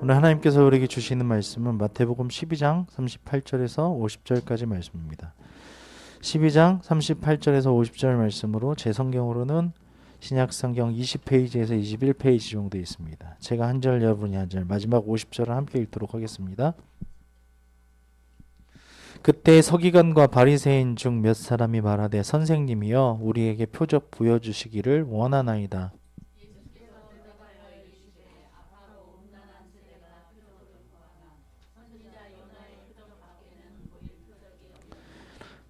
오늘 하나님께서 우리에게 주시는 말씀은 마태복음 12장 38절에서 50절까지 말씀입니다. 12장 38절에서 50절 말씀으로 제 성경으로는 신약성경 20페이지에서 21페이지 정도 있습니다. 제가 한 절, 여러분이 한 절, 마지막 50절을 함께 읽도록 하겠습니다. 그때 서기관과 바리새인 중 몇 사람이 말하되 선생님이여 우리에게 표적 보여주시기를 원하나이다.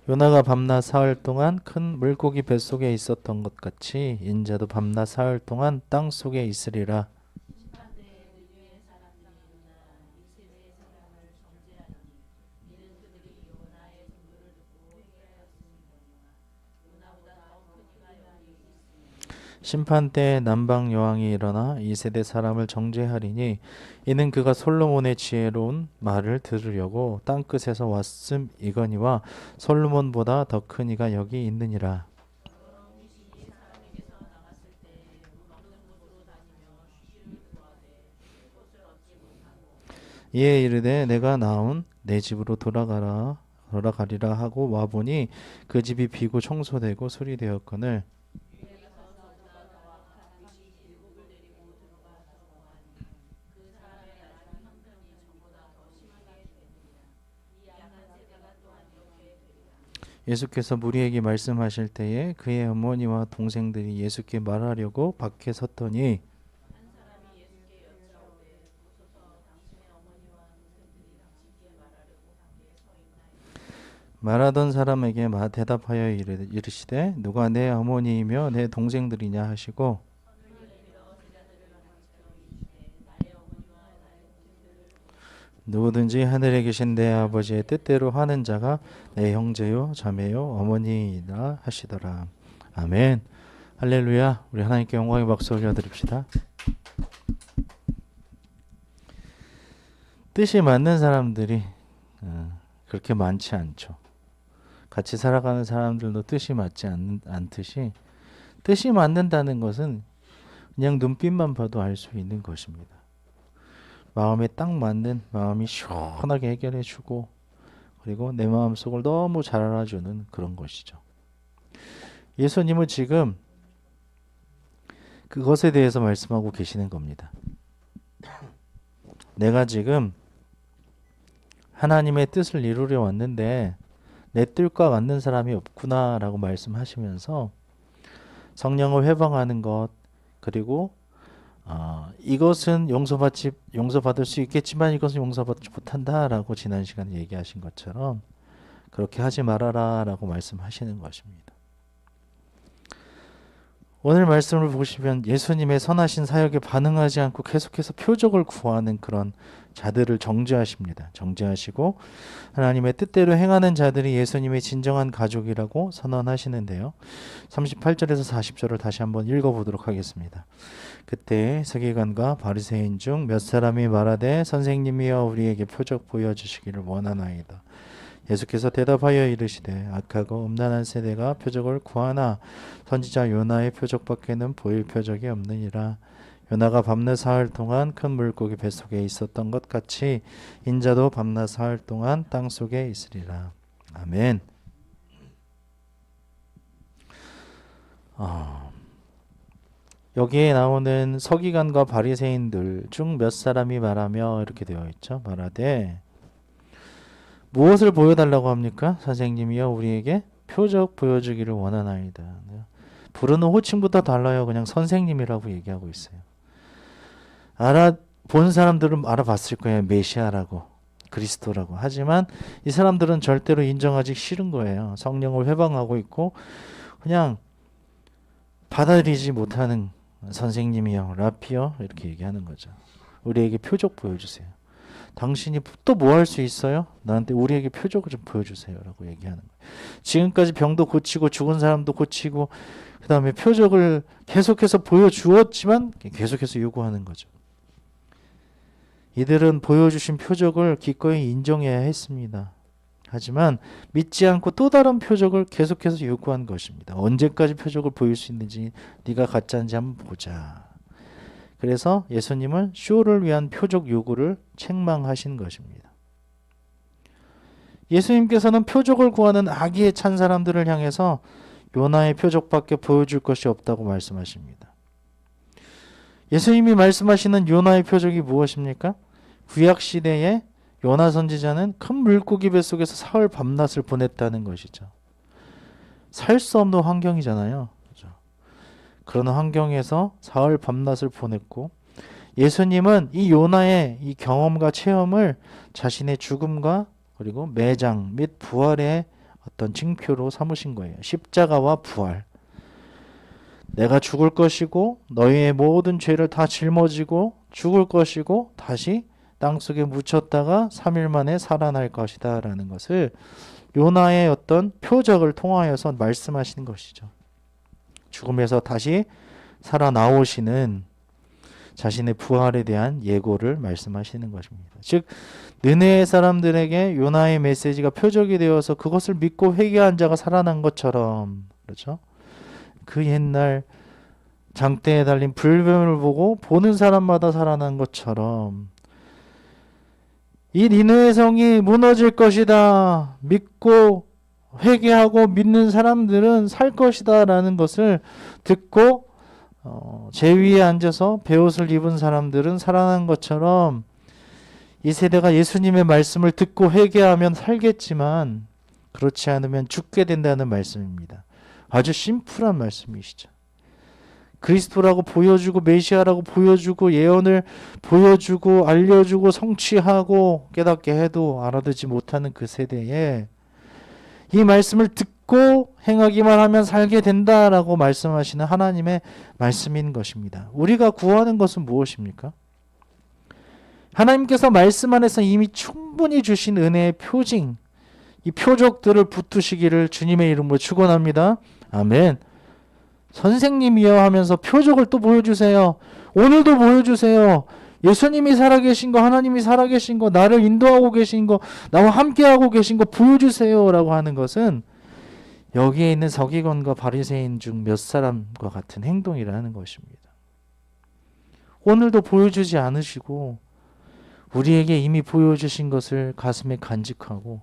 요나가 밤낮 사흘 동안 큰 물고기 뱃속에 있었던 것 같이 인자도 밤낮 사흘 동안 땅 속에 있으리라. 심판 때에 남방 여왕이 일어나 이 세대 사람을 정죄하리니 이는 그가 솔로몬의 지혜로운 말을 들으려고 땅끝에서 왔음이거니와 솔로몬보다 더 큰 이가 여기 있느니라. 이에 이르되 내가 나온 내 집으로 돌아가리라 하고 와보니 그 집이 비고 청소되고 수리되었거늘 예수께서 무리에게 말씀하실 때에 그의 어머니와 동생들이 예수께 말하려고 밖에 섰더니 말하던 사람에게 대답하여 이르시되 누가 내 어머니이며 내 동생들이냐 하시고 누구든지 하늘에 계신 내 아버지의 뜻대로 하는 자가 내 형제요 자매요 어머니이다 하시더라. 아멘. 할렐루야. 우리 하나님께 영광의 박수 올려드립시다. 뜻이 맞는 사람들이 그렇게 많지 않죠. 같이 살아가는 사람들도 뜻이 맞지 않듯이 뜻이 맞는다는 것은 그냥 눈빛만 봐도 알 수 있는 것입니다. 마음에 딱 맞는 마음이 시원하게 해결해주고 그리고 내 마음속을 너무 잘 알아주는 그런 것이죠. 예수님은 지금 그것에 대해서 말씀하고 계시는 겁니다. 내가 지금 하나님의 뜻을 이루려 왔는데 내 뜻과 맞는 사람이 없구나라고 말씀하시면서 성령을 회방하는 것 그리고 이것은 용서받을 수 있겠지만 이것은 용서받지 못한다라고 지난 시간에 얘기하신 것처럼 그렇게 하지 말아라라고 말씀하시는 것입니다. 오늘 말씀을 보시면 예수님의 선하신 사역에 반응하지 않고 계속해서 표적을 구하는 그런 자들을 정죄하십니다. 정죄하시고 하나님의 뜻대로 행하는 자들이 예수님의 진정한 가족이라고 선언하시는데요. 38절에서 40절을 다시 한번 읽어보도록 하겠습니다. 그때 서기관과 바리새인 중 몇 사람이 말하되 선생님이여 우리에게 표적 보여주시기를 원하나이다. 예수께서 대답하여 이르시되 악하고 음란한 세대가 표적을 구하나 선지자 요나의 표적밖에는 보일 표적이 없느니라. 요나가 밤낮 사흘 동안 큰 물고기 뱃속에 있었던 것 같이 인자도 밤낮 사흘 동안 땅 속에 있으리라. 아멘. 여기에 나오는 서기관과 바리새인들 중 몇 사람이 말하며 이렇게 되어 있죠. 말하되 무엇을 보여달라고 합니까? 선생님이여 우리에게 표적 보여주기를 원하나이다. 부르는 호칭부터 달라요. 그냥 선생님이라고 얘기하고 있어요. 본 사람들은 알아봤을 거예요. 메시아라고 그리스도라고. 하지만 이 사람들은 절대로 인정하기 싫은 거예요. 성령을 회방하고 있고 그냥 받아들이지 못하는 선생님이요 라피요 이렇게 얘기하는 거죠. 우리에게 표적 보여주세요. 당신이 또 뭐 할 수 있어요? 나한테 우리에게 표적을 좀 보여주세요 라고 얘기하는 거예요. 지금까지 병도 고치고 죽은 사람도 고치고 그 다음에 표적을 계속해서 보여주었지만 계속해서 요구하는 거죠. 이들은 보여주신 표적을 기꺼이 인정해야 했습니다. 하지만 믿지 않고 또 다른 표적을 계속해서 요구한 것입니다. 언제까지 표적을 보일 수 있는지 네가 가짜인지 한번 보자. 그래서 예수님은 쇼를 위한 표적 요구를 책망하신 것입니다. 예수님께서는 표적을 구하는 악의에 찬 사람들을 향해서 요나의 표적밖에 보여줄 것이 없다고 말씀하십니다. 예수님이 말씀하시는 요나의 표적이 무엇입니까? 구약시대에 요나 선지자는 큰 물고기 뱃속에서 사흘 밤낮을 보냈다는 것이죠. 살 수 없는 환경이잖아요. 그렇죠? 그런 환경에서 사흘 밤낮을 보냈고, 예수님은 이 요나의 이 경험과 체험을 자신의 죽음과 그리고 매장 및 부활의 어떤 징표로 삼으신 거예요. 십자가와 부활. 내가 죽을 것이고 너희의 모든 죄를 다 짊어지고 죽을 것이고 다시 땅속에 묻혔다가 3일 만에 살아날 것이다 라는 것을 요나의 어떤 표적을 통하여서 말씀하시는 것이죠. 죽음에서 다시 살아나오시는 자신의 부활에 대한 예고를 말씀하시는 것입니다. 즉 느헤의 사람들에게 요나의 메시지가 표적이 되어서 그것을 믿고 회개한 자가 살아난 것처럼, 그렇죠? 그 옛날 장대에 달린 불뱀을 보고 보는 사람마다 살아난 것처럼 이 니느웨 성이 무너질 것이다 믿고 회개하고 믿는 사람들은 살 것이다 라는 것을 듣고 제 위에 앉아서 베옷을 입은 사람들은 살아난 것처럼 이 세대가 예수님의 말씀을 듣고 회개하면 살겠지만 그렇지 않으면 죽게 된다는 말씀입니다. 아주 심플한 말씀이시죠. 그리스도라고 보여주고 메시아라고 보여주고 예언을 보여주고 알려주고 성취하고 깨닫게 해도 알아듣지 못하는 그 세대에 이 말씀을 듣고 행하기만 하면 살게 된다라고 말씀하시는 하나님의 말씀인 것입니다. 우리가 구하는 것은 무엇입니까? 하나님께서 말씀 안에서 이미 충분히 주신 은혜의 표징, 이 표적들을 붙드시기를 주님의 이름으로 축원합니다. 아멘. 선생님이여 하면서 표적을 또 보여주세요. 오늘도 보여주세요. 예수님이 살아계신 거, 하나님이 살아계신 거, 나를 인도하고 계신 거, 나와 함께하고 계신 거 보여주세요 라고 하는 것은 여기에 있는 서기관과 바리새인 중 몇 사람과 같은 행동이라는 것입니다. 오늘도 보여주지 않으시고 우리에게 이미 보여주신 것을 가슴에 간직하고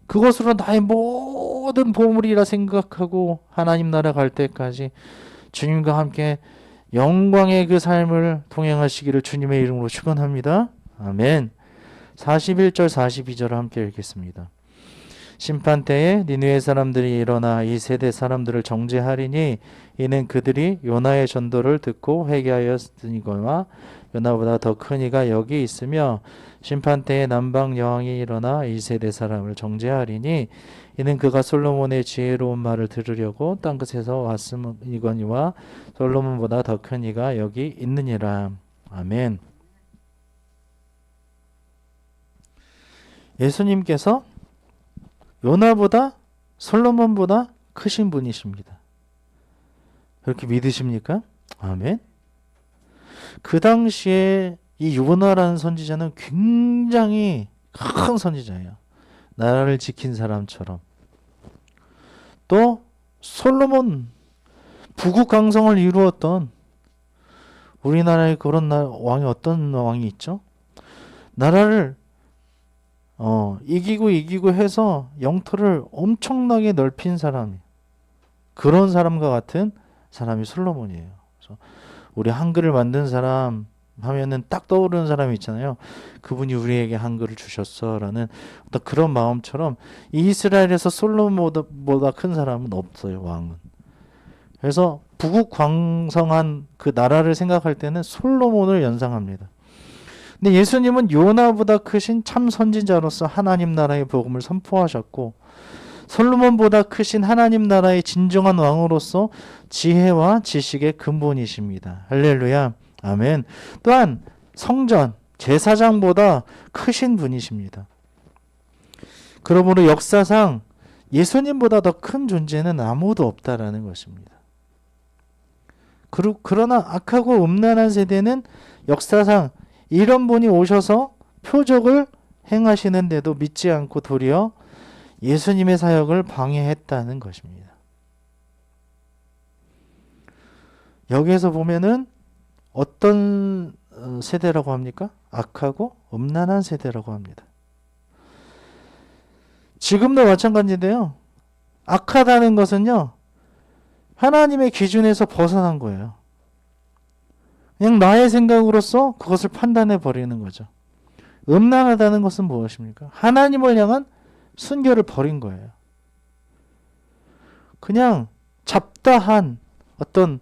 그것으로 나의 모든 보물이라 생각하고 하나님 나라 갈 때까지 주님과 함께 영광의 그 삶을 동행하시기를 주님의 이름으로 축원합니다. 아멘. 41절 42절을 함께 읽겠습니다. 심판때에 니느웨 사람들이 일어나 이 세대 사람들을 정죄하리니 이는 그들이 요나의 전도를 듣고 회개하였으니거나 요나보다 더 큰 이가 여기 있으며 심판때에 남방 여왕이 일어나 이 세대 사람을 정죄하리니 이는 그가 솔로몬의 지혜로운 말을 들으려고 땅끝에서 왔음이거니와 솔로몬보다 더 큰 이가 여기 있느니라. 아멘. 예수님께서 요나보다 솔로몬보다 크신 분이십니다. 그렇게 믿으십니까? 아멘. 그 당시에 이 요나라는 선지자는 굉장히 큰 선지자예요. 나라를 지킨 사람처럼. 또 솔로몬 부국강성을 이루었던 우리나라에 그런 왕이 어떤 왕이 있죠? 나라를 이기고 해서 영토를 엄청나게 넓힌 사람이, 그런 사람과 같은 사람이 솔로몬이에요. 그래서 우리 한글을 만든 사람 하면은 딱 떠오르는 사람이 있잖아요. 그분이 우리에게 한글을 주셨어라는 어떤 그런 마음처럼 이스라엘에서 솔로몬보다 큰 사람은 없어요, 왕은. 그래서 부국광성한 그 나라를 생각할 때는 솔로몬을 연상합니다. 근데 예수님은 요나보다 크신 참 선지자로서 하나님 나라의 복음을 선포하셨고, 솔로몬보다 크신 하나님 나라의 진정한 왕으로서 지혜와 지식의 근본이십니다. 할렐루야. 아멘. 또한 성전, 제사장보다 크신 분이십니다. 그러므로 역사상 예수님보다 더 큰 존재는 아무도 없다라는 것입니다. 그러나 악하고 음란한 세대는 역사상 이런 분이 오셔서 표적을 행하시는데도 믿지 않고 도리어 예수님의 사역을 방해했다는 것입니다. 여기에서 보면은 어떤 세대라고 합니까? 악하고 음란한 세대라고 합니다. 지금도 마찬가지인데요. 악하다는 것은요, 하나님의 기준에서 벗어난 거예요. 그냥 나의 생각으로서 그것을 판단해 버리는 거죠. 음란하다는 것은 무엇입니까? 하나님을 향한 순결을 버린 거예요. 그냥 잡다한 어떤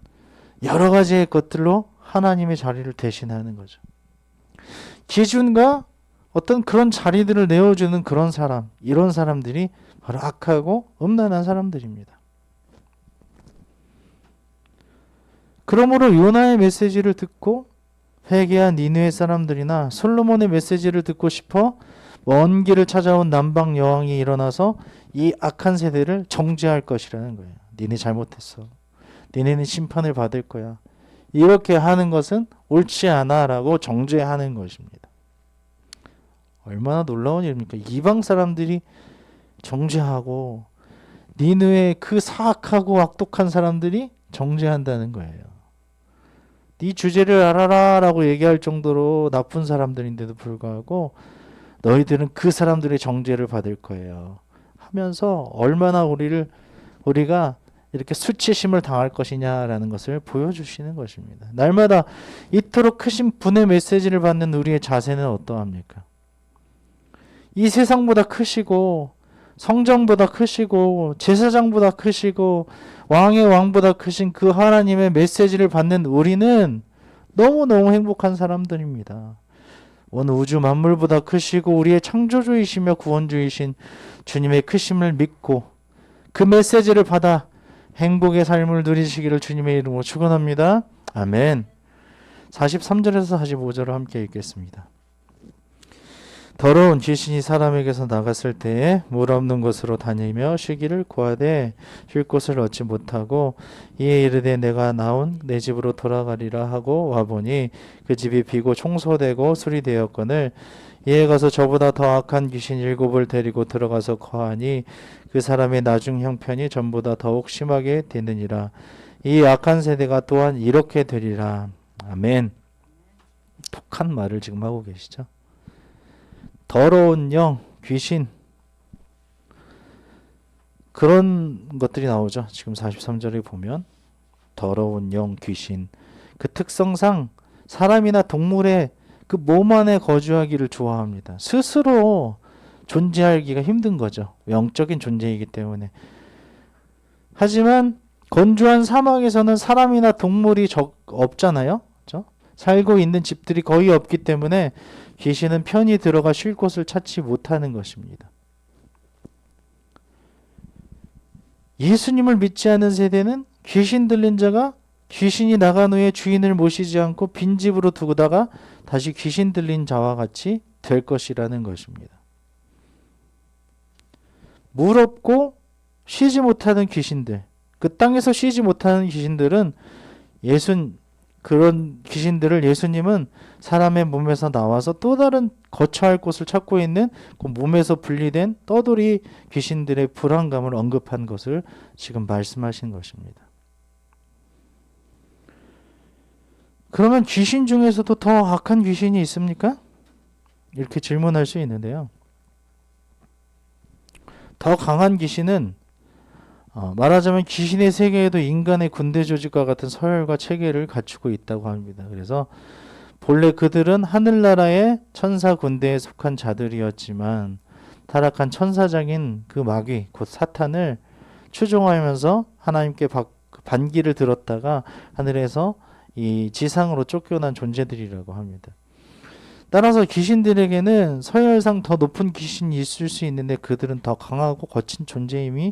여러 가지의 것들로 하나님의 자리를 대신하는 거죠. 기준과 어떤 그런 자리들을 내어주는 그런 사람, 이런 사람들이 바로 악하고 음란한 사람들입니다. 그러므로 요나의 메시지를 듣고 회개한 니느웨 사람들이나 솔로몬의 메시지를 듣고 싶어 먼 길을 찾아온 남방 여왕이 일어나서 이 악한 세대를 정죄할 것이라는 거예요. 니네 잘못했어. 니네는 심판을 받을 거야. 이렇게 하는 것은 옳지 않아 라고 정죄하는 것입니다. 얼마나 놀라운 일입니까? 이방 사람들이 정죄하고 니느웨 그 사악하고 악독한 사람들이 정죄한다는 거예요. 네 주제를 알아라 라고 얘기할 정도로 나쁜 사람들인데도 불구하고 너희들은 그 사람들의 정죄를 받을 거예요 하면서 얼마나 우리가 이렇게 수치심을 당할 것이냐라는 것을 보여주시는 것입니다. 날마다 이토록 크신 분의 메시지를 받는 우리의 자세는 어떠합니까? 이 세상보다 크시고 성정보다 크시고 제사장보다 크시고 왕의 왕보다 크신 그 하나님의 메시지를 받는 우리는 너무너무 행복한 사람들입니다. 온 우주 만물보다 크시고 우리의 창조주이시며 구원주이신 주님의 크심을 믿고 그 메시지를 받아 행복의 삶을 누리시기를 주님의 이름으로 축원합니다. 아멘. 43절에서 45절을 함께 읽겠습니다. 더러운 귀신이 사람에게서 나갔을 때에 물 없는 곳으로 다니며 쉬기를 구하되 쉴 곳을 얻지 못하고 이에 이르되 내가 나온 내 집으로 돌아가리라 하고 와보니 그 집이 비고 청소되고 수리되었거늘 이에 가서 저보다 더 악한 귀신 7을 데리고 들어가서 거하니 그 사람의 나중 형편이 전보다 더욱 심하게 되느니라. 이 악한 세대가 또한 이렇게 되리라. 아멘. 독한 말을 지금 하고 계시죠. 더러운 영, 귀신, 그런 것들이 나오죠. 지금 43절에 보면 더러운 영, 귀신, 그 특성상 사람이나 동물의 그 몸 안에 거주하기를 좋아합니다. 스스로 존재하기가 힘든 거죠. 영적인 존재이기 때문에. 하지만 건조한 사막에서는 사람이나 동물이 없잖아요. 그렇죠? 살고 있는 집들이 거의 없기 때문에 귀신은 편히 들어가 쉴 곳을 찾지 못하는 것입니다. 예수님을 믿지 않은 세대는 귀신 들린 자가 귀신이 나간 후에 주인을 모시지 않고 빈집으로 두고다가 다시 귀신 들린 자와 같이 될 것이라는 것입니다. 물 없고 쉬지 못하는 귀신들, 그 땅에서 쉬지 못하는 귀신들은 그런 귀신들을 예수님은 사람의 몸에서 나와서 또 다른 거처할 곳을 찾고 있는 그 몸에서 분리된 떠돌이 귀신들의 불안감을 언급한 것을 지금 말씀하신 것입니다. 그러면 귀신 중에서도 더 악한 귀신이 있습니까? 이렇게 질문할 수 있는데요. 더 강한 귀신은 말하자면 귀신의 세계에도 인간의 군대 조직과 같은 서열과 체계를 갖추고 있다고 합니다. 그래서 본래 그들은 하늘나라의 천사 군대에 속한 자들이었지만 타락한 천사장인 그 마귀 곧 사탄을 추종하면서 하나님께 반기를 들었다가 하늘에서 이 지상으로 쫓겨난 존재들이라고 합니다. 따라서 귀신들에게는 서열상 더 높은 귀신이 있을 수 있는데 그들은 더 강하고 거친 존재임이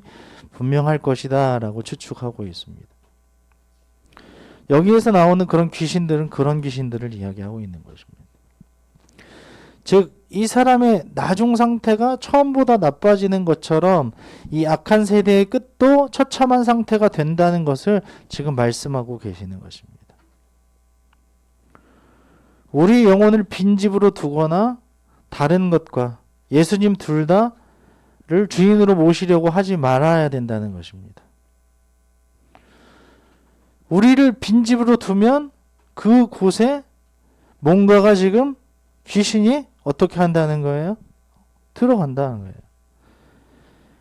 분명할 것이다 라고 추측하고 있습니다. 여기에서 나오는 그런 귀신들은 그런 귀신들을 이야기하고 있는 것입니다. 즉 이 사람의 나중 상태가 처음보다 나빠지는 것처럼 이 악한 세대의 끝도 처참한 상태가 된다는 것을 지금 말씀하고 계시는 것입니다. 우리 영혼을 빈집으로 두거나 다른 것과 예수님 둘 다를 주인으로 모시려고 하지 말아야 된다는 것입니다. 우리를 빈집으로 두면 그곳에 뭔가가 지금 귀신이 어떻게 한다는 거예요? 들어간다는 거예요.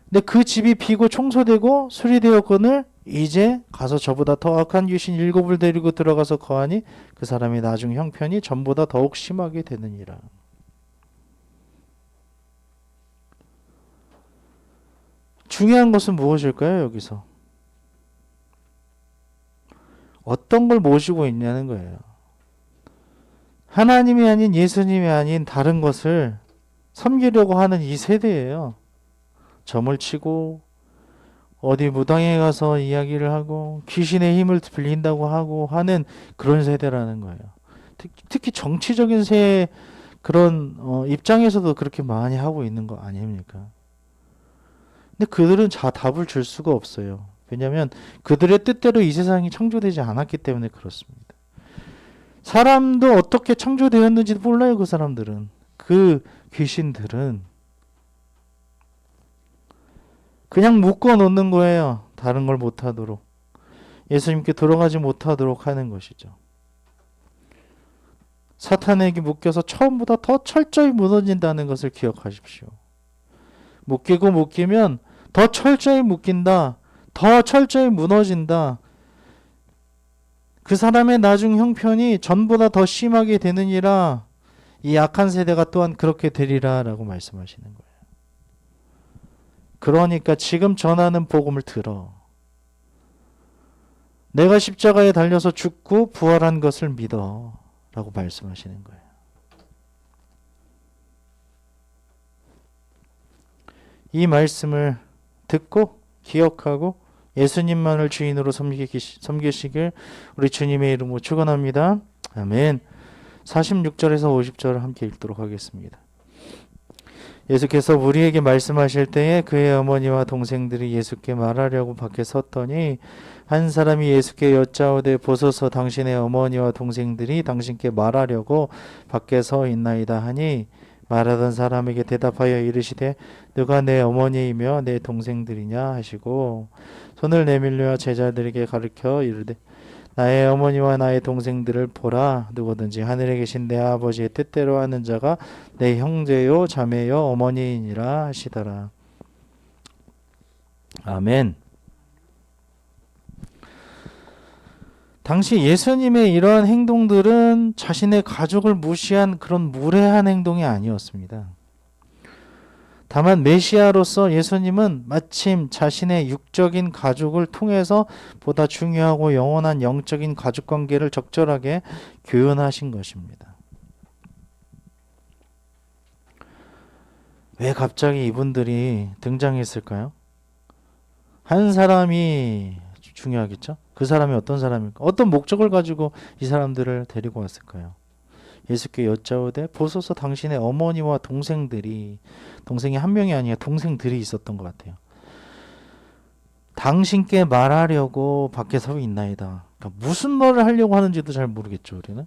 근데 그 집이 비고 청소되고 수리되었거늘 이제 가서 저보다 더 악한 귀신 7을 데리고 들어가서 거하니 그 사람의 나중 형편이 전보다 더욱 심하게 되느니라. 중요한 것은 무엇일까요? 여기서 어떤 걸 모시고 있냐는 거예요. 하나님이 아닌 예수님이 아닌 다른 것을 섬기려고 하는 이 세대예요. 점을 치고 어디 무당에 가서 이야기를 하고 귀신의 힘을 빌린다고 하고 하는 그런 세대라는 거예요. 특히 정치적인 그런 입장에서도 그렇게 많이 하고 있는 거 아닙니까? 근데 그들은 답을 줄 수가 없어요. 왜냐하면 그들의 뜻대로 이 세상이 창조되지 않았기 때문에 그렇습니다. 사람도 어떻게 창조되었는지도 몰라요. 그 사람들은. 그 귀신들은 그냥 묶어 놓는 거예요. 다른 걸 못하도록. 예수님께 들어가지 못하도록 하는 것이죠. 사탄에게 묶여서 처음보다 더 철저히 무너진다는 것을 기억하십시오. 묶이면 더 철저히 묶인다. 더 철저히 무너진다. 그 사람의 나중 형편이 전보다 더 심하게 되느니라. 이 악한 세대가 또한 그렇게 되리라 라고 말씀하시는 거예요. 그러니까 지금 전하는 복음을 들어. 내가 십자가에 달려서 죽고 부활한 것을 믿어 라고 말씀하시는 거예요. 이 말씀을 듣고 기억하고 예수님만을 주인으로 섬기시길 우리 주님의 이름으로 축원합니다. 아멘. 46절에서 50절을 함께 읽도록 하겠습니다. 예수께서 우리에게 말씀하실 때에 그의 어머니와 동생들이 예수께 말하려고 밖에 섰더니 한 사람이 예수께 여짜오되 보소서 당신의 어머니와 동생들이 당신께 말하려고 밖에 서 있나이다 하니 말하던 사람에게 대답하여 이르시되 누가 내 어머니이며 내 동생들이냐 하시고 손을 내밀려 제자들에게 가르쳐 이르되 나의 어머니와 나의 동생들을 보라. 누구든지 하늘에 계신 내 아버지의 뜻대로 하는 자가 내 형제요 자매요 어머니이니라 하시더라. 아멘. 당시 예수님의 이러한 행동들은 자신의 가족을 무시한 그런 무례한 행동이 아니었습니다. 다만 메시아로서 예수님은 마침 자신의 육적인 가족을 통해서 보다 중요하고 영원한 영적인 가족관계를 적절하게 교훈하신 것입니다. 왜 갑자기 이분들이 등장했을까요? 한 사람이 중요하겠죠? 그 사람이 어떤 사람일까? 어떤 목적을 가지고 이 사람들을 데리고 왔을까요? 예수께 여짜오되 보소서 당신의 어머니와 동생들이, 동생이 한 명이 아니라 동생들이 있었던 것 같아요. 당신께 말하려고 밖에 서 있나이다. 그러니까 무슨 말을 하려고 하는지도 잘 모르겠죠. 우리는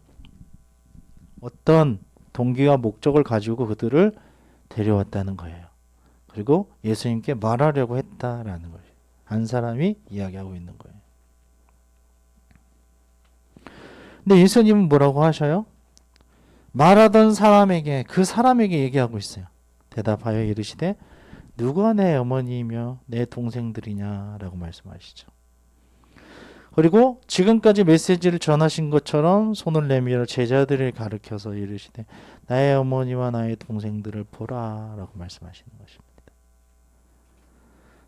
어떤 동기와 목적을 가지고 그들을 데려왔다는 거예요. 그리고 예수님께 말하려고 했다라는 거예요. 한 사람이 이야기하고 있는 거예요. 근데 예수님은 뭐라고 하셔요? 말하던 사람에게, 그 사람에게 얘기하고 있어요. 대답하여 이르시되 누가 내 어머니이며 내 동생들이냐라고 말씀하시죠. 그리고 지금까지 메시지를 전하신 것처럼 손을 내밀어 제자들을 가르쳐서 이르시되 나의 어머니와 나의 동생들을 보라라고 말씀하시는 것입니다.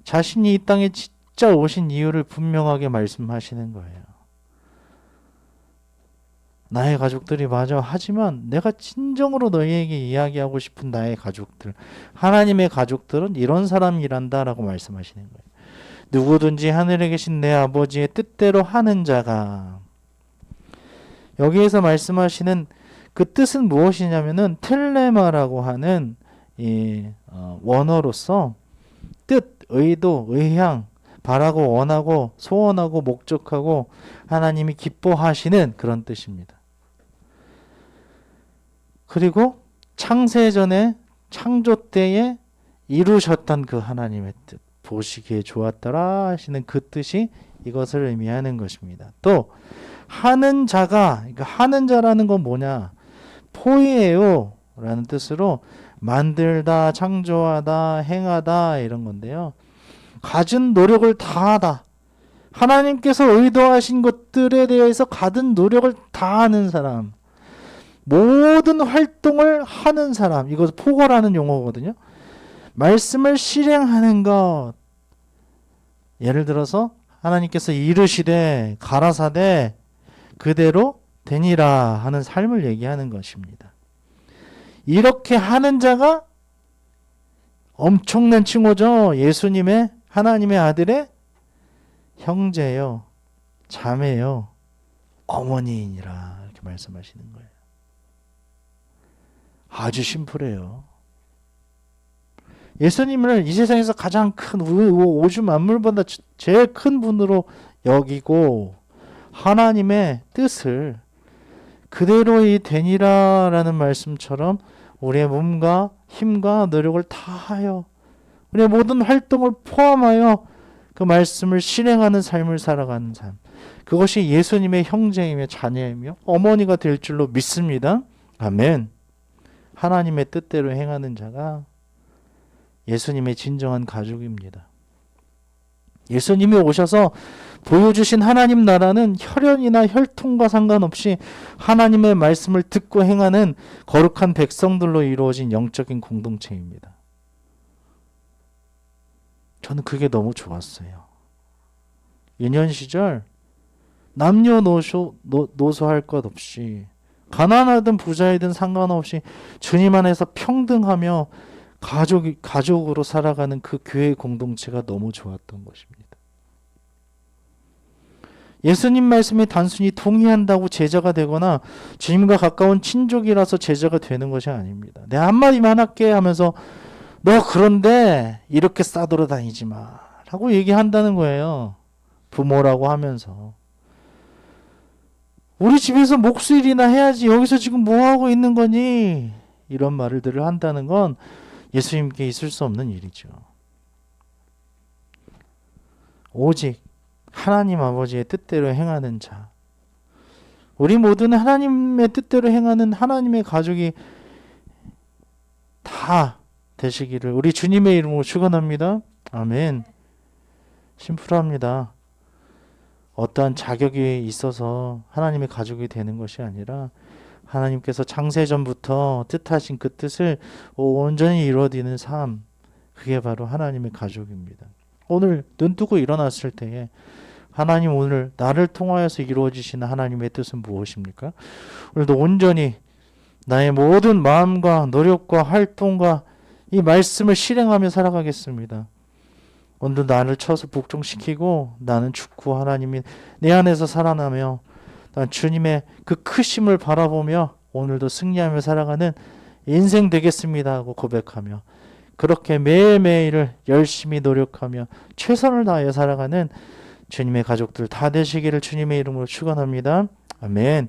자신이 이 땅에 진짜 오신 이유를 분명하게 말씀하시는 거예요. 나의 가족들이 맞아. 하지만 내가 진정으로 너희에게 이야기하고 싶은 나의 가족들, 하나님의 가족들은 이런 사람이란다 라고 말씀하시는 거예요. 누구든지 하늘에 계신 내 아버지의 뜻대로 하는 자가, 여기에서 말씀하시는 그 뜻은 무엇이냐면은 텔레마라고 하는 이 원어로서 뜻, 의도, 의향, 바라고 원하고 소원하고 목적하고 하나님이 기뻐하시는 그런 뜻입니다. 그리고 창세전에 창조 때에 이루셨던 그 하나님의 뜻, 보시기에 좋았더라 하시는 그 뜻이 이것을 의미하는 것입니다. 또 하는 자가, 그러니까 하는 자라는 건 뭐냐? 포이에요 라는 뜻으로 만들다, 창조하다, 행하다 이런 건데요. 가진 노력을 다하다. 하나님께서 의도하신 것들에 대해서 가진 노력을 다하는 사람. 모든 활동을 하는 사람. 이것은 포거라는 용어거든요. 말씀을 실행하는 것. 예를 들어서 하나님께서 이르시되 가라사대 그대로 되니라 하는 삶을 얘기하는 것입니다. 이렇게 하는 자가 엄청난 칭호죠. 예수님의 하나님의 아들의 형제요, 자매요, 어머니이니라 이렇게 말씀하시는 거예요. 아주 심플해요. 예수님을 이 세상에서 가장 큰 우주 만물보다 제일 큰 분으로 여기고 하나님의 뜻을 그대로 이 되니라라는 말씀처럼 우리의 몸과 힘과 노력을 다하여 우리의 모든 활동을 포함하여 그 말씀을 실행하는 삶을 살아가는 삶. 그것이 예수님의 형제이며 자녀이며 어머니가 될 줄로 믿습니다. 아멘. 하나님의 뜻대로 행하는 자가 예수님의 진정한 가족입니다. 예수님이 오셔서 보여주신 하나님 나라는 혈연이나 혈통과 상관없이 하나님의 말씀을 듣고 행하는 거룩한 백성들로 이루어진 영적인 공동체입니다. 저는 그게 너무 좋았어요. 유년 시절 남녀노소 노소할 것 없이 가난하든 부자이든 상관없이 주님 안에서 평등하며 가족으로 살아가는 그 교회 공동체가 너무 좋았던 것입니다. 예수님 말씀이 단순히 동의한다고 제자가 되거나 주님과 가까운 친족이라서 제자가 되는 것이 아닙니다. 내 한마디만 할게 하면서 너 그런데 이렇게 싸돌아다니지 마 라고 얘기한다는 거예요. 부모라고 하면서. 우리 집에서 목수일이나 해야지 여기서 지금 뭐하고 있는 거니? 이런 말들을 한다는 건 예수님께 있을 수 없는 일이죠. 오직 하나님 아버지의 뜻대로 행하는 자. 우리 모두는 하나님의 뜻대로 행하는 하나님의 가족이 다 되시기를 우리 주님의 이름으로 축원합니다. 아멘. 심플합니다. 어떠한 자격이 있어서 하나님의 가족이 되는 것이 아니라 하나님께서 창세전부터 뜻하신 그 뜻을 온전히 이루어지는 삶, 그게 바로 하나님의 가족입니다. 오늘 눈 뜨고 일어났을 때에 하나님 오늘 나를 통하여서 이루어지시는 하나님의 뜻은 무엇입니까? 오늘도 온전히 나의 모든 마음과 노력과 활동과 이 말씀을 실행하며 살아가겠습니다. 오늘도 나를 쳐서 복종시키고 나는 죽고 하나님이 내 안에서 살아나며 난 주님의 그 크심을 바라보며 오늘도 승리하며 살아가는 인생 되겠습니다 하고 고백하며 그렇게 매일매일을 열심히 노력하며 최선을 다하여 살아가는 주님의 가족들 다 되시기를 주님의 이름으로 축원합니다. 아멘.